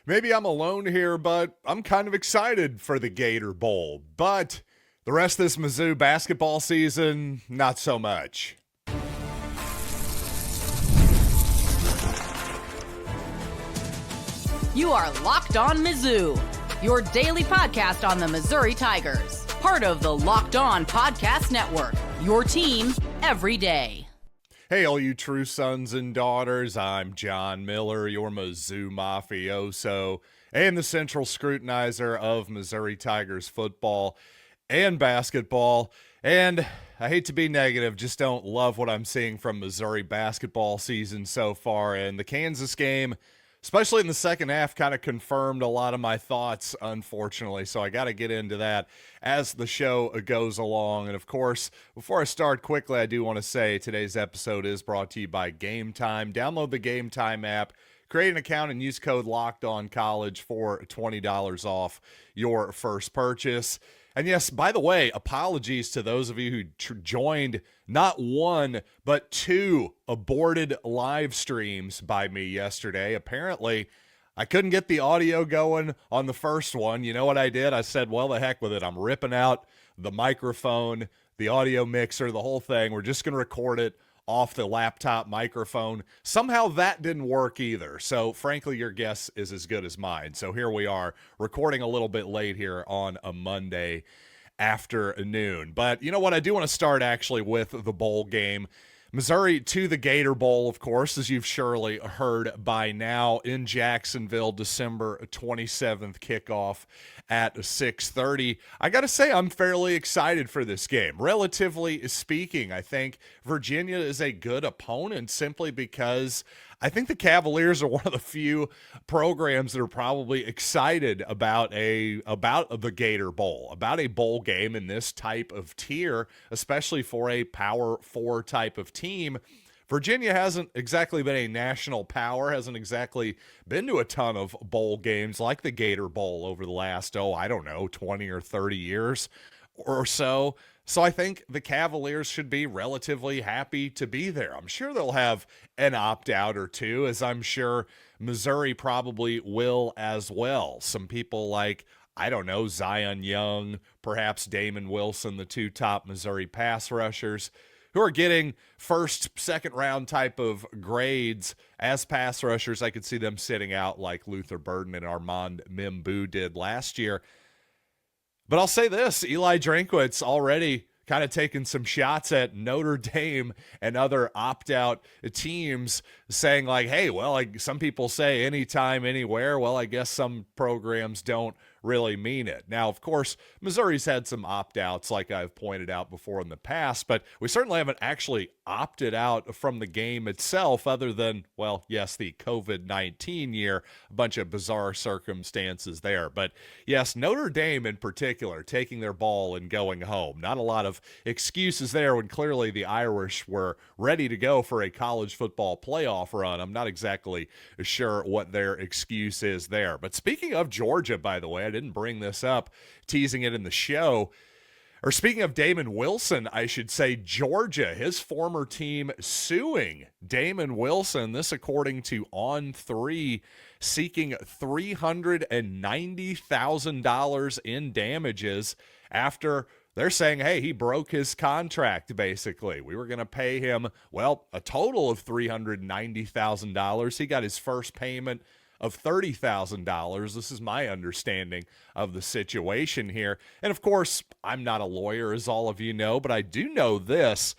Maybe I'm alone here, but I'm kind of excited for the Gator Bowl. But the rest of this Mizzou basketball season, not so much. You are Locked On Mizzou, your daily podcast on the Missouri Tigers. Part of the Locked On Podcast Network, your team every day. Hey, all you true sons and daughters, I'm John Miller, your Mizzou mafioso, and the central scrutinizer of Missouri Tigers football and basketball. And I hate to be negative, just don't love what I'm seeing from Missouri basketball season so far. And the Kansas game, especially in the second half, kind of confirmed a lot of my thoughts, unfortunately. So I got to get into that as the show goes along. And of course, before I start quickly, I do want to say today's episode is brought to you by Gametime. Download the Gametime app, create an account, and use code LOCKEDONCollege for $20 off your first purchase. And yes, by the way, apologies to those of you who joined not one, but two aborted live streams by me yesterday. Apparently, I couldn't get the audio going on the first one. You know what I did? I said, well, the heck with it. I'm ripping out the microphone, the audio mixer, the whole thing. We're just going to record it off the laptop microphone. Somehow that didn't work either. So frankly, your guess is as good as mine. So here we are recording a little bit late here on a Monday afternoon. But you know what? I do want to start actually with the bowl game. Missouri to the Gator Bowl, of course, as you've surely heard by now, in Jacksonville, December 27th, kickoff at 6:30. I got to say, I'm fairly excited for this game. Relatively speaking, I think Virginia is a good opponent simply because I think the Cavaliers are one of the few programs that are probably excited about the Gator Bowl, about a bowl game in this type of tier, especially for a Power 4 type of team. Virginia hasn't exactly been a national power, hasn't exactly been to a ton of bowl games like the Gator Bowl over the last, 20 or 30 years or so. So I think the Cavaliers should be relatively happy to be there. I'm sure they'll have an opt-out or two, as I'm sure Missouri probably will as well. Some people like, Zion Young, perhaps Damon Wilson, the two top Missouri pass rushers, who are getting first, second round type of grades as pass rushers. I could see them sitting out like Luther Burden and Armand Mimbu did last year. But I'll say this, Eli Drinkwitz already kind of taking some shots at Notre Dame and other opt-out teams, saying like, hey, well, some people say anytime, anywhere. Well, I guess some programs don't really mean it. Now, of course, Missouri's had some opt-outs like I've pointed out before in the past, but we certainly haven't actually opted out from the game itself other than, well, yes, the COVID-19 year, a bunch of bizarre circumstances there. But yes, Notre Dame in particular, taking their ball and going home. Not a lot of excuses there when clearly the Irish were ready to go for a college football playoff run. I'm not exactly sure what their excuse is there. But speaking of Georgia, by the way, I didn't bring this up, teasing it in the show. Or speaking of Damon Wilson, I should say Georgia, his former team suing Damon Wilson. This according to On3, seeking $390,000 in damages after they're saying, hey, he broke his contract, basically. We were going to pay him, well, a total of $390,000. He got his first payment of $30,000. This is my understanding of the situation here. And of course, I'm not a lawyer, as all of you know, but I do know this.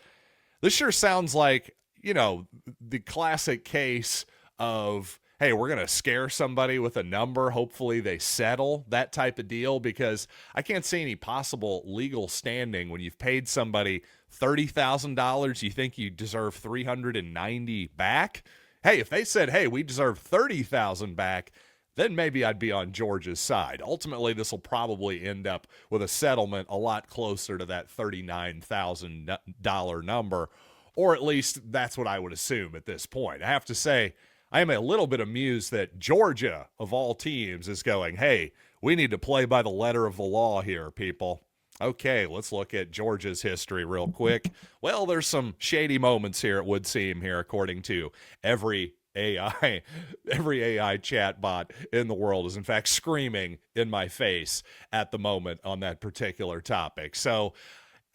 This sure sounds like, the classic case of, hey, we're going to scare somebody with a number. Hopefully they settle, that type of deal, because I can't see any possible legal standing when you've paid somebody $30,000. You think you deserve $390 back? Hey, if they said, hey, we deserve $30,000 back, then maybe I'd be on Georgia's side. Ultimately, this will probably end up with a settlement a lot closer to that $39,000 number, or at least that's what I would assume at this point. I have to say, I am a little bit amused that Georgia, of all teams, is going, hey, we need to play by the letter of the law here, people. Okay, let's look at Georgia's history real quick. Well, there's some shady moments here, it would seem here, according to every AI, every AI chatbot in the world is in fact screaming in my face at the moment on that particular topic. So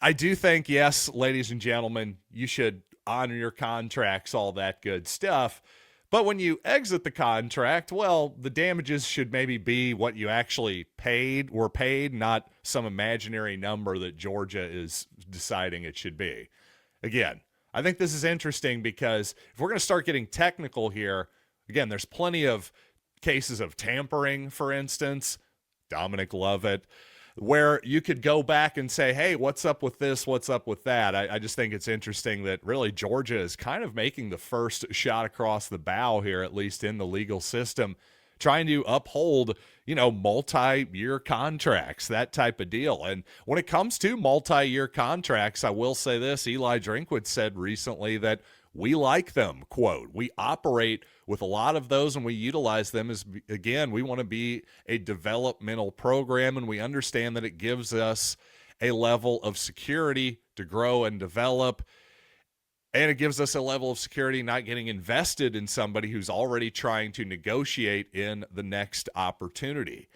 I do think, yes, ladies and gentlemen, you should honor your contracts, all that good stuff. But when you exit the contract, well, the damages should maybe be what you actually were paid, not some imaginary number that Georgia is deciding it should be. Again, I think this is interesting because if we're going to start getting technical here, again, there's plenty of cases of tampering, for instance. Dominic Lovett, where you could go back and say, hey, what's up with this? What's up with that? I just think it's interesting that really Georgia is kind of making the first shot across the bow here, at least in the legal system, trying to uphold, multi-year contracts, that type of deal. And when it comes to multi-year contracts, I will say this, Eli Drinkwitz said recently that we like them, quote. We operate with a lot of those and we utilize them as, again, we want to be a developmental program and we understand that it gives us a level of security to grow and develop. And it gives us a level of security not getting invested in somebody who's already trying to negotiate in the next opportunity.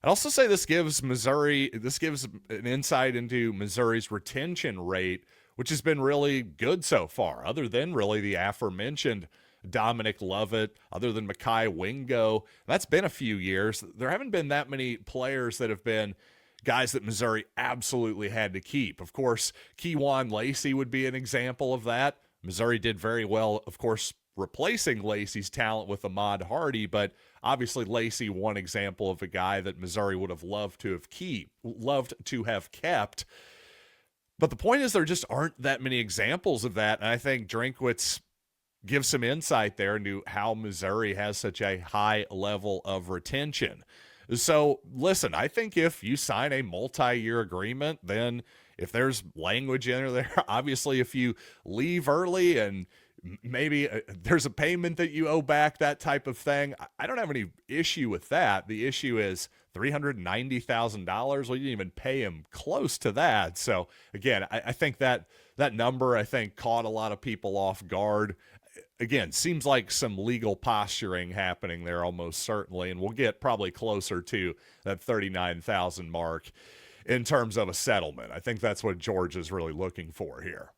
I'd also say this gives an insight into Missouri's retention rate, which has been really good so far, other than really the aforementioned Dominic Lovett, other than Mekhi Wingo. That's been a few years. There haven't been that many players that have been guys that Missouri absolutely had to keep. Of course, Kejuan Lacey would be an example of that. Missouri did very well, of course, replacing Lacey's talent with Ahmad Hardy, but obviously Lacey, one example of a guy that Missouri would have loved to have kept. But the point is there just aren't that many examples of that, and I think Drinkwitz gives some insight there into how Missouri has such a high level of retention. So, listen, I think if you sign a multi-year agreement, then if there's language in there, obviously if you leave early and maybe there's a payment that you owe back, that type of thing, I don't have any issue with that. The issue is $390,000. Well, you didn't even pay him close to that. So, again, I think that number, I think, caught a lot of people off guard. Again, seems like some legal posturing happening there almost certainly, and we'll get probably closer to that 39,000 mark in terms of a settlement. I think that's what Georgia's really looking for here.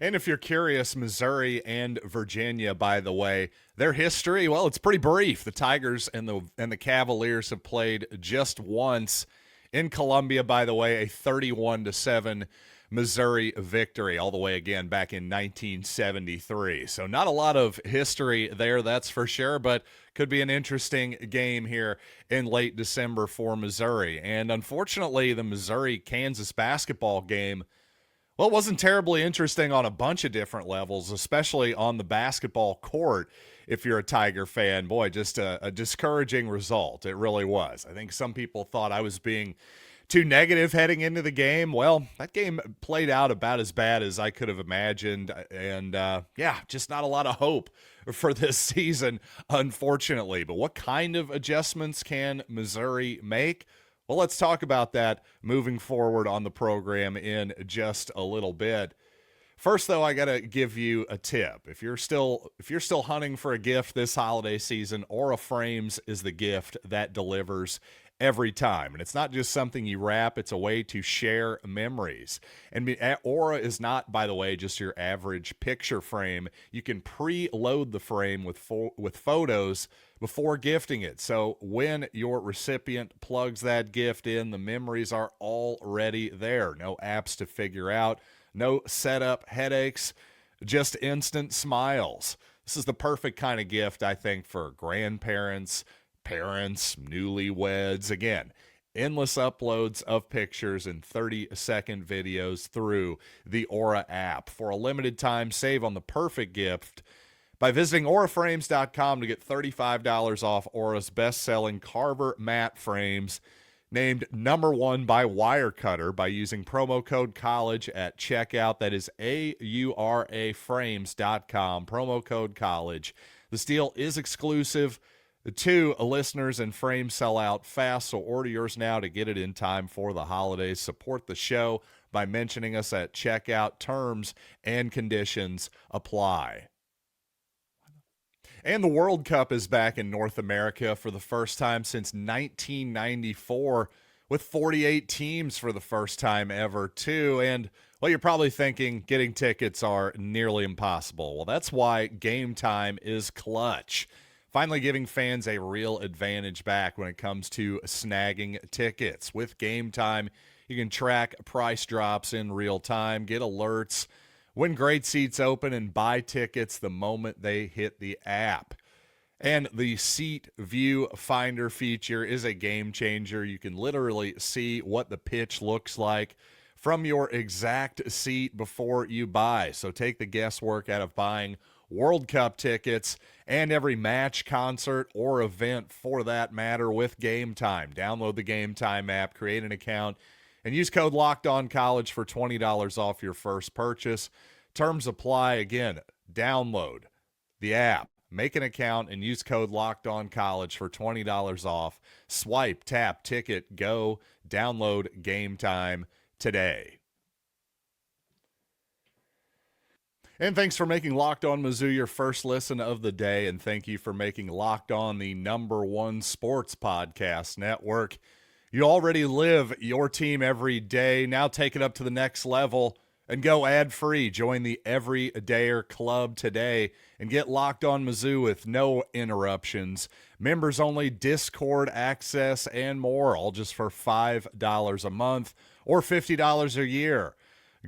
And if you're curious, Missouri and Virginia, by the way, their history, well, it's pretty brief. The Tigers and the Cavaliers have played just once in Columbia, by the way, a 31-7 Missouri victory, all the way again back in 1973. So not a lot of history there, that's for sure, but could be an interesting game here in late December for Missouri. And unfortunately, the Missouri-Kansas basketball game, well, it wasn't terribly interesting on a bunch of different levels, especially on the basketball court. If you're a Tiger fan, boy, just a discouraging result. It really was. I think some people thought I was being too negative heading into the game. Well, that game played out about as bad as I could have imagined. And just not a lot of hope for this season, unfortunately. But what kind of adjustments can Missouri make? Well, let's talk about that moving forward on the program in just a little bit. First, though, I got to give you a tip. If you're still hunting for a gift this holiday season, Aura Frames is the gift that delivers every time. And it's not just something you wrap, it's a way to share memories. And Aura is not, by the way, just your average picture frame. You can preload the frame with photos before gifting it. So when your recipient plugs that gift in, the memories are already there. No apps to figure out, no setup headaches, just instant smiles. This is the perfect kind of gift, I think, for grandparents, parents, newlyweds. Again, endless uploads of pictures and 30-second videos through the Aura app. For a limited time, save on the perfect gift by visiting auraframes.com to get $35 off Aura's best-selling Carver matte frames, named #1 by Wirecutter, by using promo code COLLEGE at checkout. That is auraframes.com, promo code COLLEGE. This deal is exclusive to listeners, and frames sell out fast, so order yours now to get it in time for the holidays. Support the show by mentioning us at checkout. Terms and conditions apply. And the World Cup is back in North America for the first time since 1994, with 48 teams for the first time ever, too. And, well, you're probably thinking getting tickets are nearly impossible. Well, that's why Gametime is clutch, finally giving fans a real advantage back when it comes to snagging tickets. With Gametime, you can track price drops in real time, get alerts when great seats open, and buy tickets the moment they hit the app. And the Seat View Finder feature is a game changer. You can literally see what the pitch looks like from your exact seat before you buy. So take the guesswork out of buying World Cup tickets and every match, concert, or event for that matter with Gametime. Download the Gametime app, create an account, and use code LOCKEDONCollege for $20 off your first purchase. Terms apply. Again, download the app, make an account, and use code LOCKEDONCollege for $20 off. Swipe, tap, ticket, go. Download Gametime today. And thanks for making Locked On Mizzou your first listen of the day, and thank you for making Locked On the #1 sports podcast network. You already live your team every day. Now take it up to the next level and go ad-free. Join the Everydayer Club today and get Locked On Mizzou with no interruptions, members-only Discord access, and more, all just for $5 a month or $50 a year.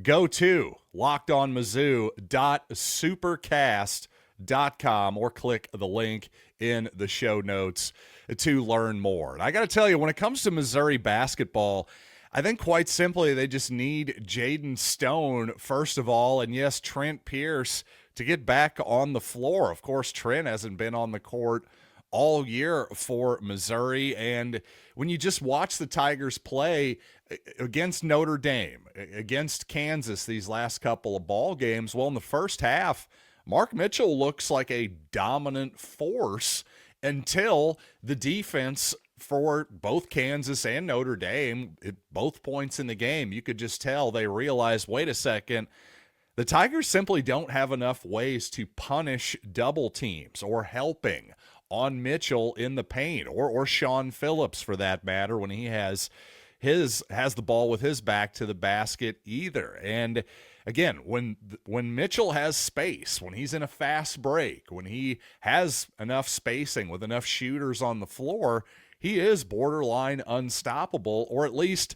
Go to lockedonmizzou.supercast.com or click the link in the show notes to learn more. And I got to tell you, when it comes to Missouri basketball, I think quite simply they just need Jayden Stone, first of all, and yes, Trent Pierce to get back on the floor. Of course, Trent hasn't been on the court all year for Missouri, and when you just watch the Tigers play against Notre Dame, against Kansas these last couple of ball games, well, in the first half, Mark Mitchell looks like a dominant force until the defense for both Kansas and Notre Dame, at both points in the game, you could just tell they realized, wait a second, the Tigers simply don't have enough ways to punish double teams or helping on Mitchell in the paint, or Sean Phillips for that matter, when he has the ball with his back to the basket either. And again, when Mitchell has space, when he's in a fast break, when he has enough spacing with enough shooters on the floor, he is borderline unstoppable, or at least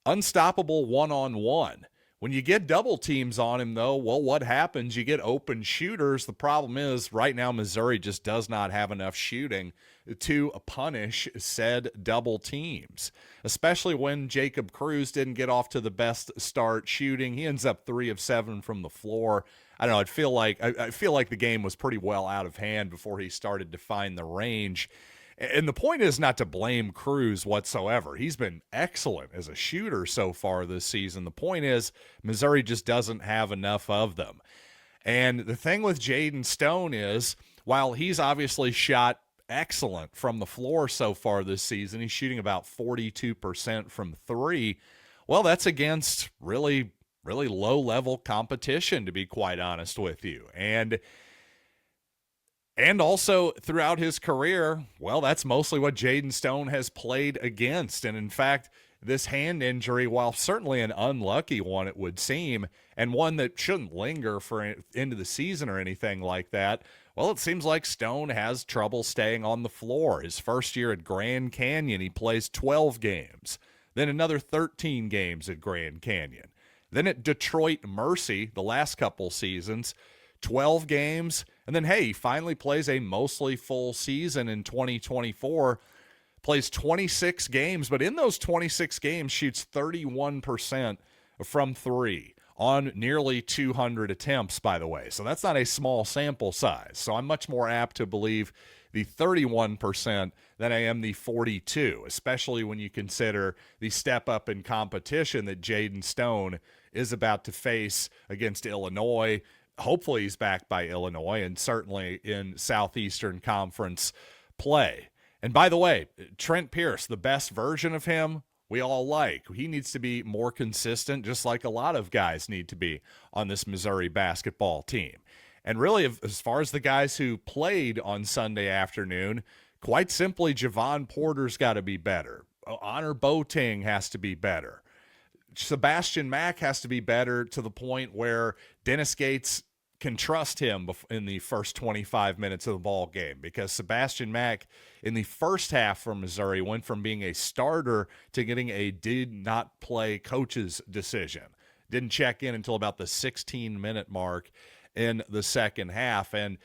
unstoppable one-on-one. When you get double teams on him, though, well, what happens? You get open shooters. The problem is right now Missouri just does not have enough shooting to punish said double teams, especially when Jacob Cruz didn't get off to the best start shooting. He ends up 3 of 7 from the floor. I don't know. I feel like the game was pretty well out of hand before he started to find the range. And the point is not to blame Cruz whatsoever. He's been excellent as a shooter so far this season. The point is Missouri just doesn't have enough of them. And the thing with Jayden Stone is, while he's obviously shot excellent from the floor so far this season, he's shooting about 42% from three. Well, that's against really, really low-level competition, to be quite honest with you. And also, throughout his career, well, that's mostly what Jayden Stone has played against. And in fact, this hand injury, while certainly an unlucky one, it would seem, and one that shouldn't linger for into the season or anything like that, well, it seems like Stone has trouble staying on the floor. His first year at Grand Canyon, he plays 12 games. Then another 13 games at Grand Canyon. Then at Detroit Mercy, the last couple seasons, 12 games, and then, hey, he finally plays a mostly full season in 2024, plays 26 games, but in those 26 games shoots 31% from three on nearly 200 attempts, by the way. So that's not a small sample size. So I'm much more apt to believe the 31% than I am the 42%, especially when you consider the step up in competition that Jayden Stone is about to face against Illinois. Hopefully he's backed by Illinois, and certainly in Southeastern Conference play. And by the way, Trent Pierce, the best version of him, we all like. He needs to be more consistent, just like a lot of guys need to be on this Missouri basketball team. And really, as far as the guys who played on Sunday afternoon, quite simply, Javon Porter's got to be better. Honor Boateng has to be better. Sebastian Mack has to be better to the point where Dennis Gates can trust him in the first 25 minutes of the ball game, because Sebastian Mack in the first half for Missouri went from being a starter to getting a did not play coach's decision. Didn't check in until about the 16-minute mark in the second half. And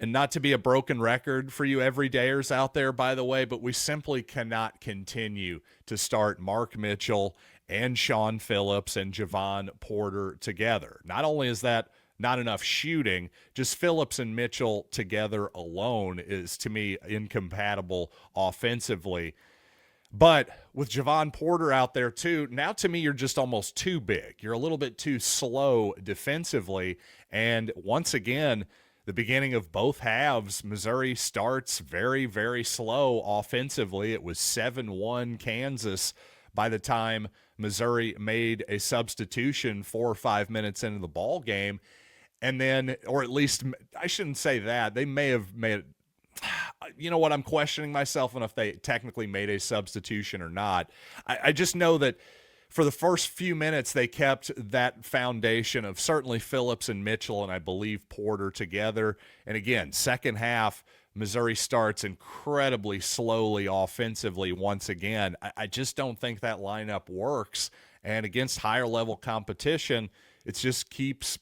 not to be a broken record for you everydayers out there, by the way, but we simply cannot continue to start Mark Mitchell and Sean Phillips and Javon Porter together. Not only is that not enough shooting, just Phillips and Mitchell together alone is, to me, incompatible offensively. But with Javon Porter out there too, now to me you're just almost too big. You're a little bit too slow defensively. And once again, the beginning of both halves, Missouri starts very, very slow offensively. It was 7-1 Kansas by the time Missouri made a substitution 4 or 5 minutes into the ball game. And then, or at least, I shouldn't say that. They may have made, you know what, I'm questioning myself on if they technically made a substitution or not. I just know that for the first few minutes, they kept that foundation of certainly Phillips and Mitchell and I believe Porter together. And again, second half, Missouri starts incredibly slowly offensively once again. I just don't think that lineup works. And against higher level competition, it just keeps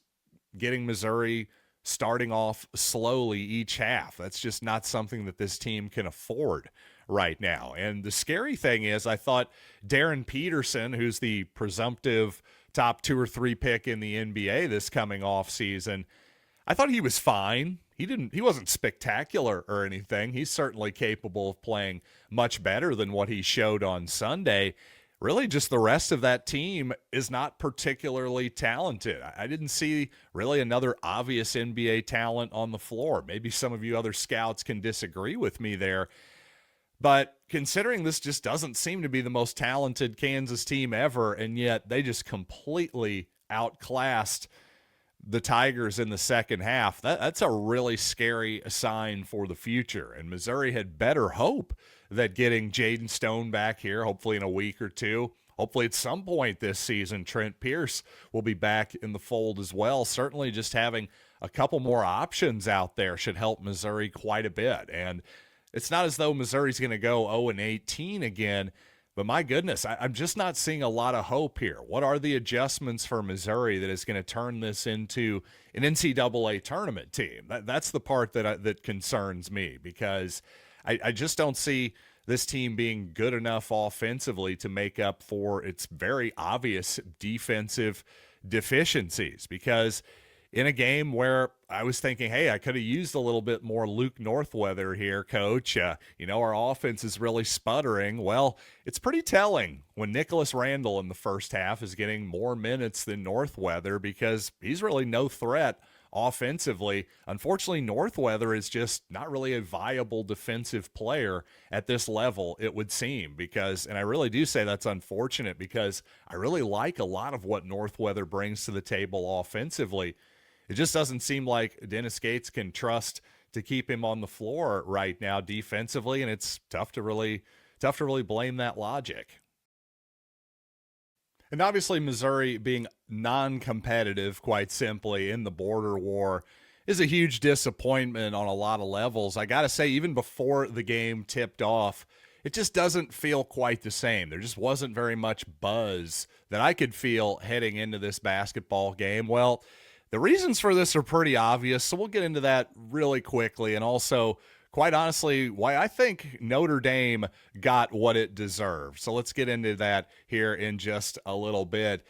getting Missouri starting off slowly each half. That's just not something that this team can afford right now. And the scary thing is, I thought Darren Peterson, who's the presumptive top 2 or 3 pick in the NBA this coming off season, I thought he was fine. He wasn't spectacular or anything. He's certainly capable of playing much better than what he showed on Sunday. Really, just the rest of that team is not particularly talented. I didn't see really another obvious NBA talent on the floor. Maybe some of you other scouts can disagree with me there. But considering this just doesn't seem to be the most talented Kansas team ever, and yet they just completely outclassed the Tigers in the second half, that's a really scary sign for the future. And Missouri had better hope that getting Jayden Stone back here, hopefully in a week or two, hopefully at some point this season, Trent Pierce will be back in the fold as well. Certainly just having a couple more options out there should help Missouri quite a bit. And it's not as though Missouri's going to go 0-18 again, but my goodness, I'm just not seeing a lot of hope here. What are the adjustments for Missouri that is going to turn this into an NCAA tournament team? That's the part that concerns me, because I just don't see this team being good enough offensively to make up for its very obvious defensive deficiencies. Because in a game where I was thinking, hey, I could have used a little bit more Luke Northweather here, Coach. Our offense is really sputtering. Well, it's pretty telling when Nicholas Randall in the first half is getting more minutes than Northweather, because he's really no threat offensively. Unfortunately, Northweather is just not really a viable defensive player at this level, it would seem, and I really do say that's unfortunate, because I really like a lot of what Northweather brings to the table offensively. It just doesn't seem like Dennis Gates can trust to keep him on the floor right now defensively, and it's tough to really blame that logic. And obviously Missouri being non-competitive, quite simply, in the border war is a huge disappointment on a lot of levels. I got to say, even before the game tipped off, it just doesn't feel quite the same. There just wasn't very much buzz that I could feel heading into this basketball game. Well, the reasons for this are pretty obvious, so we'll get into that really quickly, and also, quite honestly, why I think Notre Dame got what it deserved. So let's get into that here in just a little bit.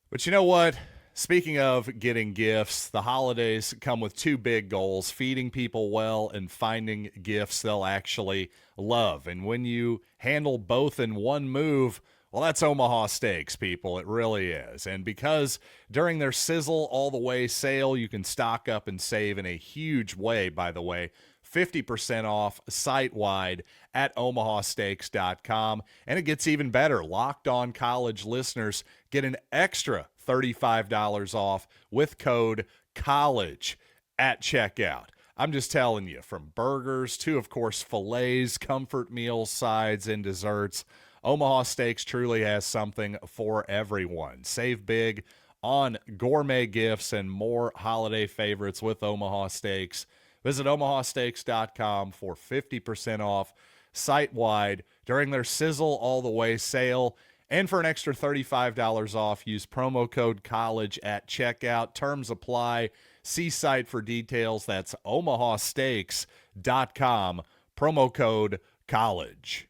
But you know what? Speaking of getting gifts, the holidays come with 2 big goals: feeding people well and finding gifts they'll actually love. And when you handle both in one move, well, that's Omaha Steaks, people. It really is. And because during their Sizzle All the Way sale, you can stock up and save in a huge way, by the way. 50% off site-wide at omahasteaks.com. And it gets even better. Locked On College listeners get an extra $35 off with code College at checkout. I'm just telling you, from burgers to, of course, fillets, comfort meals, sides, and desserts, Omaha Steaks truly has something for everyone. Save big on gourmet gifts and more holiday favorites with Omaha Steaks. Visit omahasteaks.com for 50% off site-wide during their Sizzle All the Way sale. And for an extra $35 off, use promo code COLLEGE at checkout. Terms apply. See site for details. That's omahasteaks.com, promo code COLLEGE.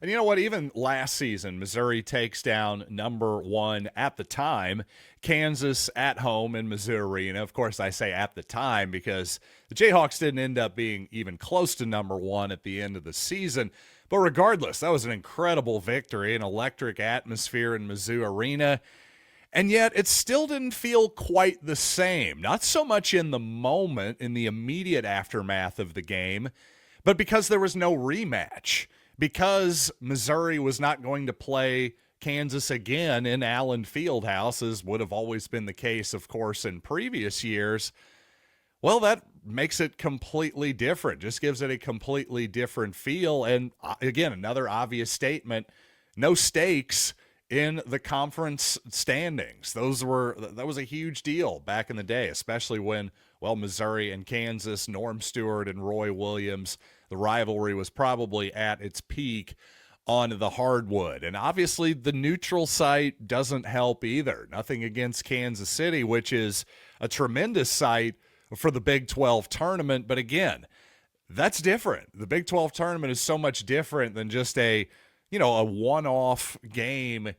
And you know what? Even last season, Missouri takes down number one at the time, Kansas at home in Missouri. And of course, I say at the time because the Jayhawks didn't end up being even close to number one at the end of the season. But regardless, that was an incredible victory, an electric atmosphere in Mizzou Arena. And yet it still didn't feel quite the same. Not so much in the moment, in the immediate aftermath of the game, but because there was no rematch. Because Missouri was not going to play Kansas again in Allen Fieldhouse, as would have always been the case, of course, in previous years, well, that makes it completely different, just gives it a completely different feel. And again, another obvious statement, no stakes in the conference standings. That was a huge deal back in the day, especially when, well, Missouri and Kansas, Norm Stewart and Roy Williams, the rivalry was probably at its peak on the hardwood. And obviously the neutral site doesn't help either. Nothing against Kansas City, which is a tremendous site for the Big 12 tournament. But again, that's different. The Big 12 tournament is so much different than just a one-off game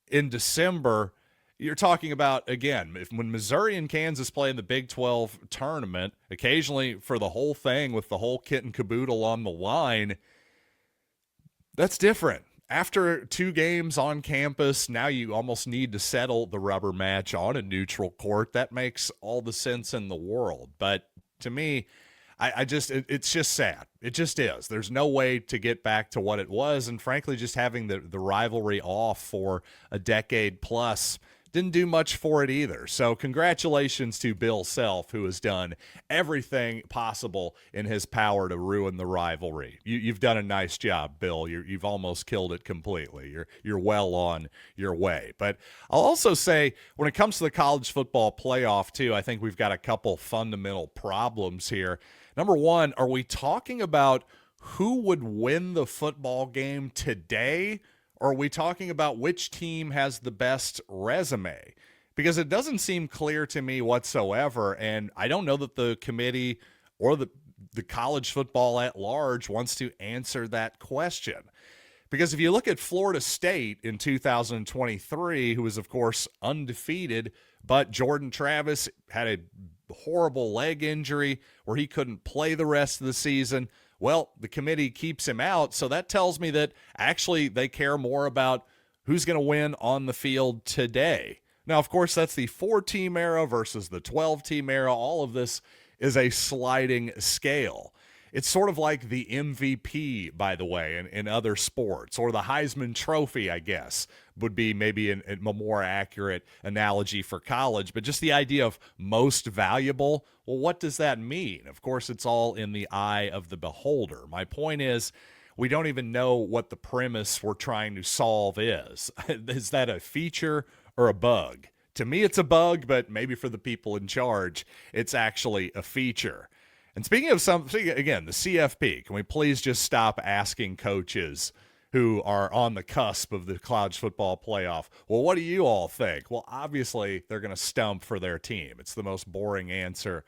in December. You're talking about, again, when Missouri and Kansas play in the Big 12 tournament, occasionally for the whole thing with the whole kit and caboodle on the line, that's different. After 2 games on campus, now you almost need to settle the rubber match on a neutral court. That makes all the sense in the world. But to me, it's just sad. It just is. There's no way to get back to what it was. And frankly, just having the rivalry off for a decade plus didn't do much for it either. So congratulations to Bill Self, who has done everything possible in his power to ruin the rivalry. You've done a nice job, Bill. You've almost killed it completely. You're well on your way. But I'll also say, when it comes to the college football playoff too, I think we've got a couple fundamental problems here. Number one, are we talking about who would win the football game today? Or are we talking about which team has the best resume? Because it doesn't seem clear to me whatsoever, and I don't know that the committee or the college football at large wants to answer that question. Because if you look at Florida State in 2023, who was, of course, undefeated, but Jordan Travis had a horrible leg injury where he couldn't play the rest of the season. Well, the committee keeps him out, so that tells me that actually they care more about who's going to win on the field today. Now, of course, that's the 4-team era versus the 12-team era. All of this is a sliding scale. It's sort of like the MVP, by the way, in other sports, or the Heisman Trophy, I guess, would be maybe a more accurate analogy for college. But just the idea of most valuable, well, what does that mean? Of course, it's all in the eye of the beholder. My point is, we don't even know what the premise we're trying to solve is. Is that a feature or a bug? To me, it's a bug, but maybe for the people in charge, it's actually a feature. And speaking of something, again, the CFP, can we please just stop asking coaches who are on the cusp of the college football playoff, well, what do you all think? Well, obviously, they're going to stump for their team. It's the most boring answer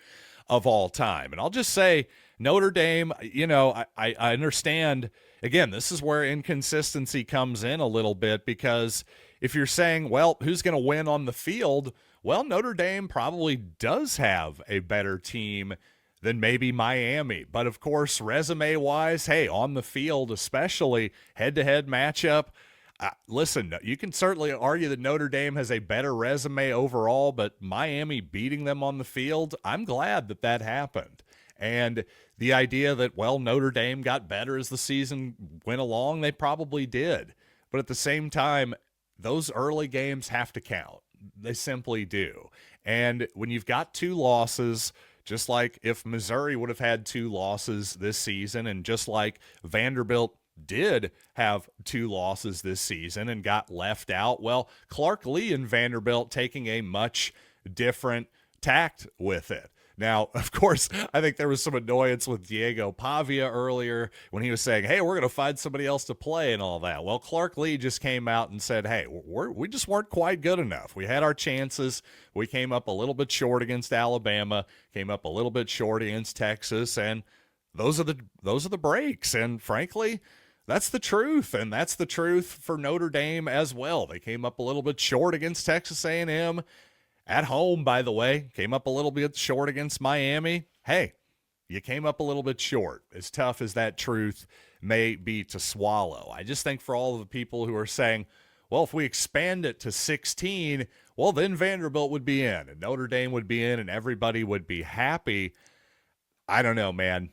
of all time. And I'll just say, Notre Dame, I understand, again, this is where inconsistency comes in a little bit, because if you're saying, well, who's going to win on the field? Well, Notre Dame probably does have a better team than maybe Miami. But of course, resume-wise, hey, on the field, especially head-to-head matchup, listen, you can certainly argue that Notre Dame has a better resume overall, but Miami beating them on the field, I'm glad that happened. And the idea that, well, Notre Dame got better as the season went along, they probably did. But at the same time, those early games have to count. They simply do. And when you've got 2 losses, just like if Missouri would have had 2 losses this season, and just like Vanderbilt did have 2 losses this season and got left out, well, Clark Lee and Vanderbilt taking a much different tact with it. Now, of course, I think there was some annoyance with Diego Pavia earlier when he was saying, hey, we're going to find somebody else to play and all that. Well, Clark Lee just came out and said, hey, we just weren't quite good enough. We had our chances. We came up a little bit short against Alabama, came up a little bit short against Texas, and those are the breaks. And frankly, that's the truth, and that's the truth for Notre Dame as well. They came up a little bit short against Texas A&M. At home, by the way, came up a little bit short against Miami. Hey, you came up a little bit short, as tough as that truth may be to swallow. I just think for all of the people who are saying, well, if we expand it to 16, well, then Vanderbilt would be in, and Notre Dame would be in, and everybody would be happy. I don't know, man.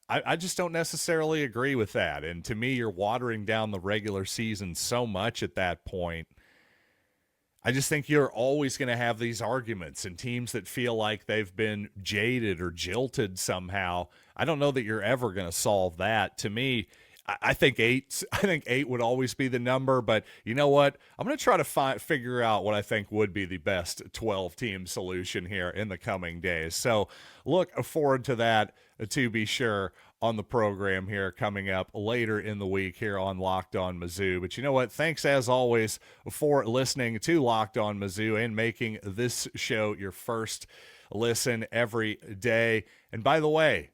I just don't necessarily agree with that. And to me, you're watering down the regular season so much at that point. I just think you're always going to have these arguments, and teams that feel like they've been jaded or jilted somehow. I don't know that you're ever going to solve that. To me, I think 8 would always be the number, but you know what? I'm going to try to figure out what I think would be the best 12-team solution here in the coming days. So look forward to that, to be sure, on the program here coming up later in the week here on Locked On Mizzou. But you know what? Thanks as always for listening to Locked On Mizzou and making this show your first listen every day. And by the way,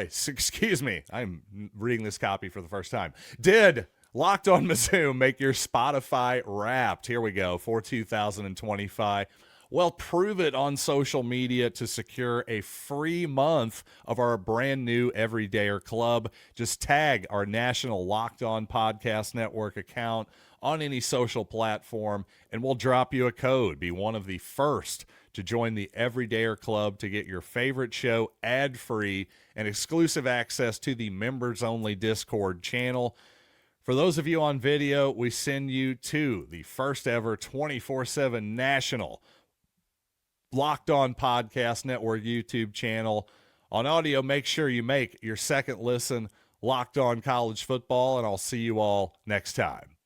excuse me, I'm reading this copy for the first time. Did Locked On Mizzou make your Spotify Wrapped? Here we go, for 2025. Well, prove it on social media to secure a free month of our brand new Everydayer Club. Just tag our national Locked On Podcast Network account on any social platform, and we'll drop you a code. Be one of the first to join the Everydayer Club to get your favorite show ad-free and exclusive access to the members-only Discord channel. For those of you on video, we send you to the first ever 24/7 national Locked On Podcast Network YouTube channel. On audio, make sure you make your second listen Locked On College Football, and I'll see you all next time.